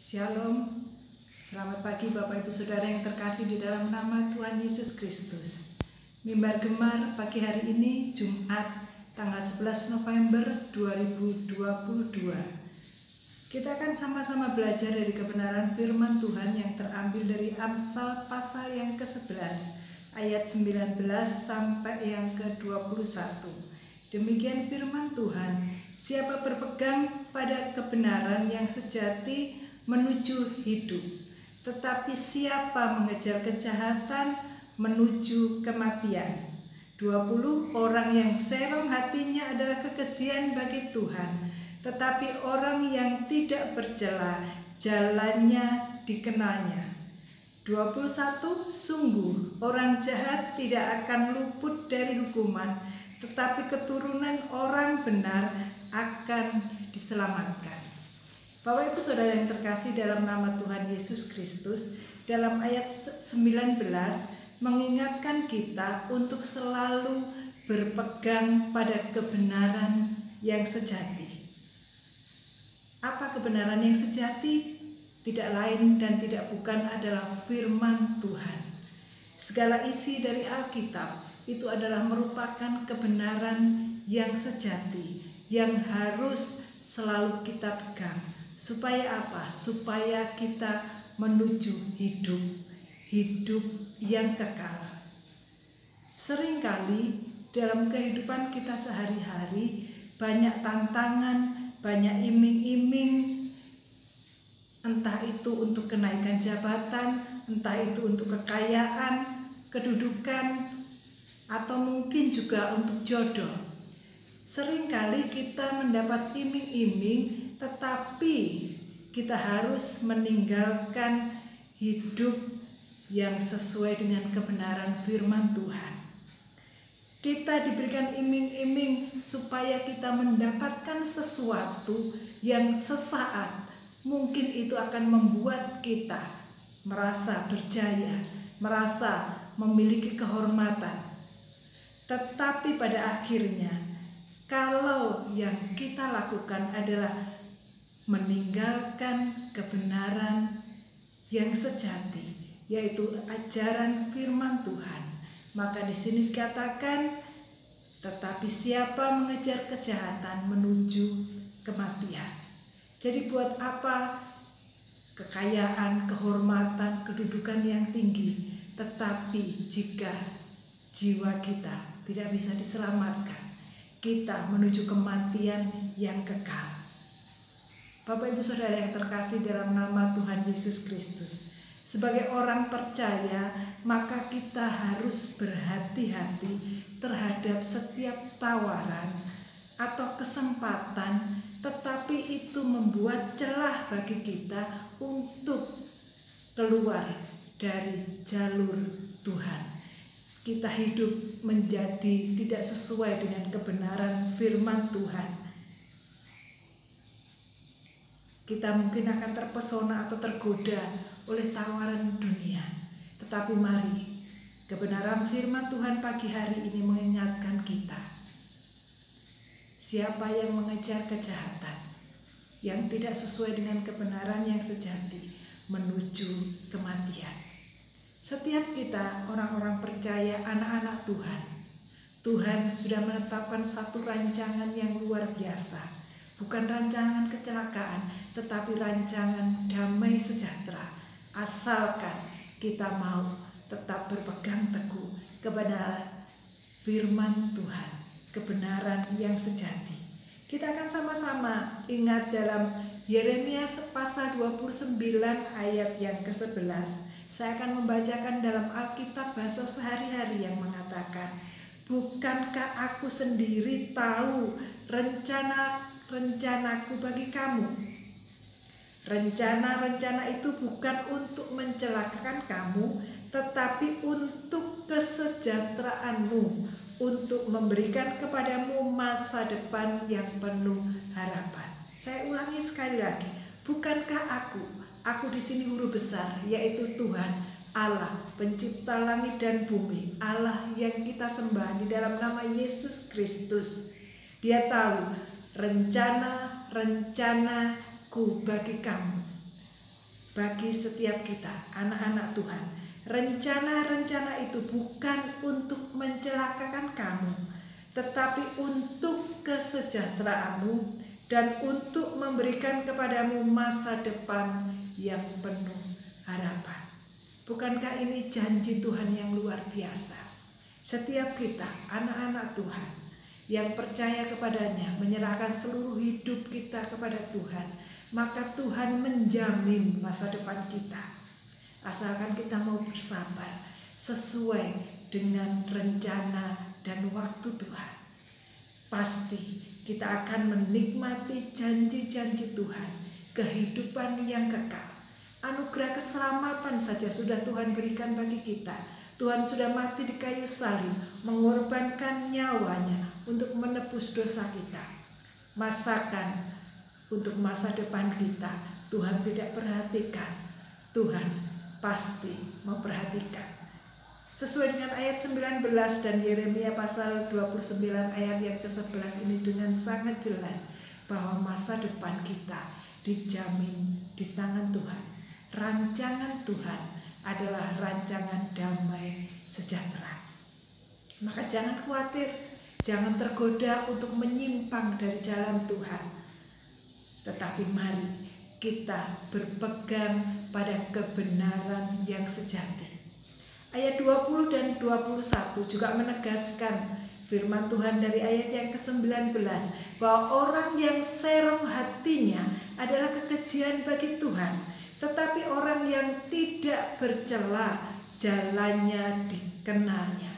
Shalom, selamat pagi Bapak Ibu Saudara yang terkasih di dalam nama Tuhan Yesus Kristus. Mimbar Gemar pagi hari ini Jumat tanggal 11 November 2022. Kita akan sama-sama belajar dari kebenaran firman Tuhan yang terambil dari Amsal pasal yang ke-11 ayat 19 sampai yang ke-21. Demikian firman Tuhan, siapa berpegang pada kebenaran yang sejati menuju hidup, tetapi siapa mengejar kejahatan menuju kematian. 20 Orang yang serong hatinya adalah kekejian bagi Tuhan, tetapi orang yang tidak bercela jalannya dikenalnya. 21 Sungguh orang jahat tidak akan luput dari hukuman, tetapi keturunan orang benar akan diselamatkan. Bapak Ibu Saudara yang terkasih dalam nama Tuhan Yesus Kristus, dalam ayat 19 mengingatkan kita untuk selalu berpegang pada kebenaran yang sejati. Apa kebenaran yang sejati? Tidak lain dan tidak bukan adalah firman Tuhan. Segala isi dari Alkitab itu adalah merupakan kebenaran yang sejati, yang harus selalu kita pegang. Supaya apa? Supaya kita menuju hidup yang kekal. Seringkali dalam kehidupan kita sehari-hari banyak tantangan, banyak iming-iming, entah itu untuk kenaikan jabatan, entah itu untuk kekayaan, kedudukan, atau mungkin juga untuk jodoh. Seringkali kita mendapat iming-iming, tetapi kita harus meninggalkan hidup yang sesuai dengan kebenaran firman Tuhan. Kita diberikan iming-iming supaya kita mendapatkan sesuatu yang sesaat. Mungkin itu akan membuat kita merasa berjaya, merasa memiliki kehormatan. Tetapi pada akhirnya, kalau yang kita lakukan adalah meninggalkan kebenaran yang sejati, yaitu ajaran firman Tuhan, maka di sini dikatakan, tetapi siapa mengejar kejahatan menuju kematian. Jadi buat apa kekayaan, kehormatan, kedudukan yang tinggi, tetapi jika jiwa kita tidak bisa diselamatkan, kita menuju kematian yang kekal. Bapak Ibu Saudara yang terkasih dalam nama Tuhan Yesus Kristus, sebagai orang percaya maka kita harus berhati-hati terhadap setiap tawaran atau kesempatan, tetapi itu membuat celah bagi kita untuk keluar dari jalur Tuhan. Kita hidup menjadi tidak sesuai dengan kebenaran firman Tuhan. Kita mungkin akan terpesona atau tergoda oleh tawaran dunia. Tetapi mari, kebenaran firman Tuhan pagi hari ini mengingatkan kita. Siapa yang mengejar kejahatan, yang tidak sesuai dengan kebenaran yang sejati, menuju kematian. Setiap kita orang-orang percaya, anak-anak Tuhan, Tuhan sudah menetapkan satu rancangan yang luar biasa. Bukan rancangan kecelakaan, tetapi rancangan damai sejahtera. Asalkan kita mau tetap berpegang teguh kebenaran firman Tuhan, kebenaran yang sejati. Kita akan sama-sama ingat dalam Yeremia pasal 29 ayat yang ke-11. Saya akan membacakan dalam Alkitab bahasa sehari-hari yang mengatakan, bukankah aku sendiri tahu rencanaku bagi kamu? Rencana-rencana itu bukan untuk mencelakakan kamu, tetapi untuk kesejahteraanmu, untuk memberikan kepadamu masa depan yang penuh harapan. Saya ulangi sekali lagi, bukankah aku di sini huruf besar, yaitu Tuhan Allah, pencipta langit dan bumi, Allah yang kita sembah di dalam nama Yesus Kristus. Dia tahu rencana-rencanaku bagi kamu. bagi setiap kita, anak-anak Tuhan. Rencana-rencana itu bukan untuk mencelakakan kamu, tetapi untuk kesejahteraanmu dan untuk memberikan kepadamu masa depan yang penuh harapan. Bukankah ini janji Tuhan yang luar biasa? Setiap kita, anak-anak Tuhan, yang percaya kepadanya, menyerahkan seluruh hidup kita kepada Tuhan, maka Tuhan menjamin masa depan kita. Asalkan kita mau bersabar sesuai dengan rencana dan waktu Tuhan, pasti kita akan menikmati janji-janji Tuhan, kehidupan yang kekal. Anugerah keselamatan saja sudah Tuhan berikan bagi kita. Tuhan sudah mati di kayu salib, mengorbankan nyawanya untuk menebus dosa kita. Masakan untuk masa depan kita, Tuhan tidak perhatikan. Tuhan pasti memperhatikan. Sesuai dengan ayat 19 dan Yeremia pasal 29 ayat yang ke-11 ini dengan sangat jelas bahwa masa depan kita dijamin di tangan Tuhan. Rancangan Tuhan adalah rancangan damai sejahtera. Maka jangan khawatir, jangan tergoda untuk menyimpang dari jalan Tuhan. Tetapi mari kita berpegang pada kebenaran yang sejati. Ayat 20 dan 21 juga menegaskan firman Tuhan dari ayat yang ke-19 bahwa orang yang serong hatinya adalah kekejian bagi Tuhan. Tetapi orang yang tidak bercela jalannya dikenalnya.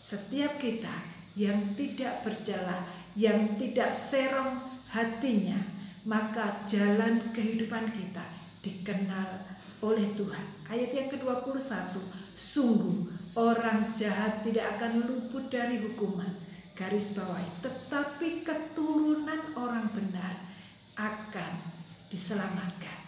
Setiap kita yang tidak bercela, yang tidak serong hatinya, maka jalan kehidupan kita dikenal oleh Tuhan. Ayat yang ke-21, sungguh orang jahat tidak akan luput dari hukuman. Garis bawahi, tetapi keturunan orang benar akan diselamatkan.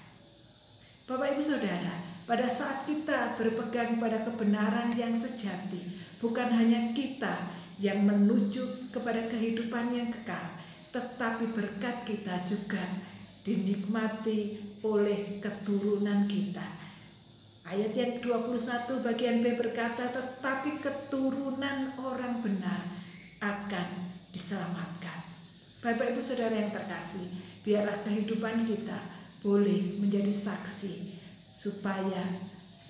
Bapak Ibu Saudara, pada saat kita berpegang pada kebenaran yang sejati, bukan hanya kita yang menuju kepada kehidupan yang kekal, tetapi berkat kita juga dinikmati oleh keturunan kita. Ayat yang 21 bagian B berkata, tetapi keturunan orang benar akan diselamatkan. Bapak Ibu Saudara yang terkasih, biarlah kehidupan kita boleh menjadi saksi, supaya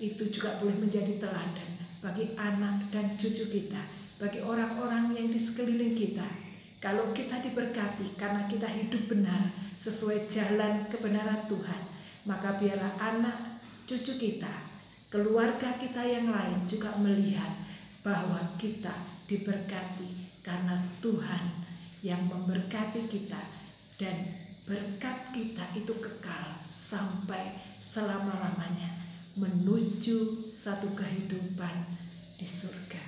itu juga boleh menjadi teladan bagi anak dan cucu kita, bagi orang-orang yang di sekeliling kita. Kalau kita diberkati karena kita hidup benar sesuai jalan kebenaran Tuhan, maka biarlah anak cucu kita, keluarga kita yang lain juga melihat bahwa kita diberkati karena Tuhan yang memberkati kita, dan berkat kita itu kekal sampai selama-lamanya menuju satu kehidupan di surga.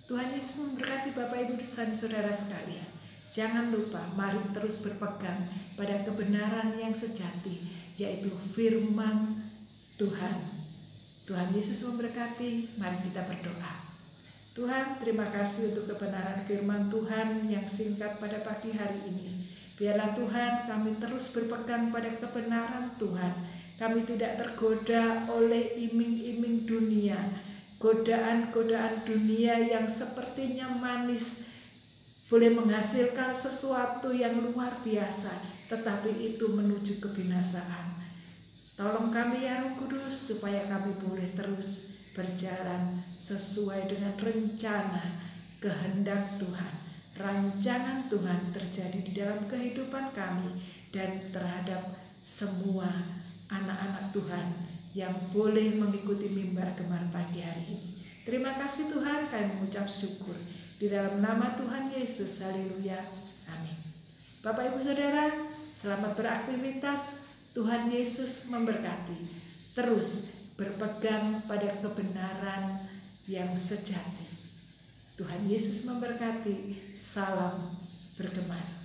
Tuhan Yesus memberkati Bapak Ibu dan Saudara sekalian. Jangan lupa, mari terus berpegang pada kebenaran yang sejati, yaitu firman Tuhan. Tuhan Yesus memberkati. Mari kita berdoa. Tuhan, terima kasih untuk kebenaran firman Tuhan yang singkat pada pagi hari ini. Biarlah Tuhan kami terus berpegang pada kebenaran Tuhan. Kami tidak tergoda oleh iming-iming dunia, godaan-godaan dunia yang sepertinya manis, boleh menghasilkan sesuatu yang luar biasa, tetapi itu menuju kebinasaan. Tolong kami ya Roh Kudus, supaya kami boleh terus berjalan sesuai dengan rencana kehendak Tuhan. Rancangan Tuhan terjadi di dalam kehidupan kami dan terhadap semua anak-anak Tuhan yang boleh mengikuti mimbar gemar pagi hari ini. Terima kasih Tuhan, kami mengucap syukur di dalam nama Tuhan Yesus. Haleluya. Amin. Bapak Ibu Saudara, selamat beraktivitas. Tuhan Yesus memberkati. Terus berpegang pada kebenaran yang sejati. Tuhan Yesus memberkati. Salam bergema.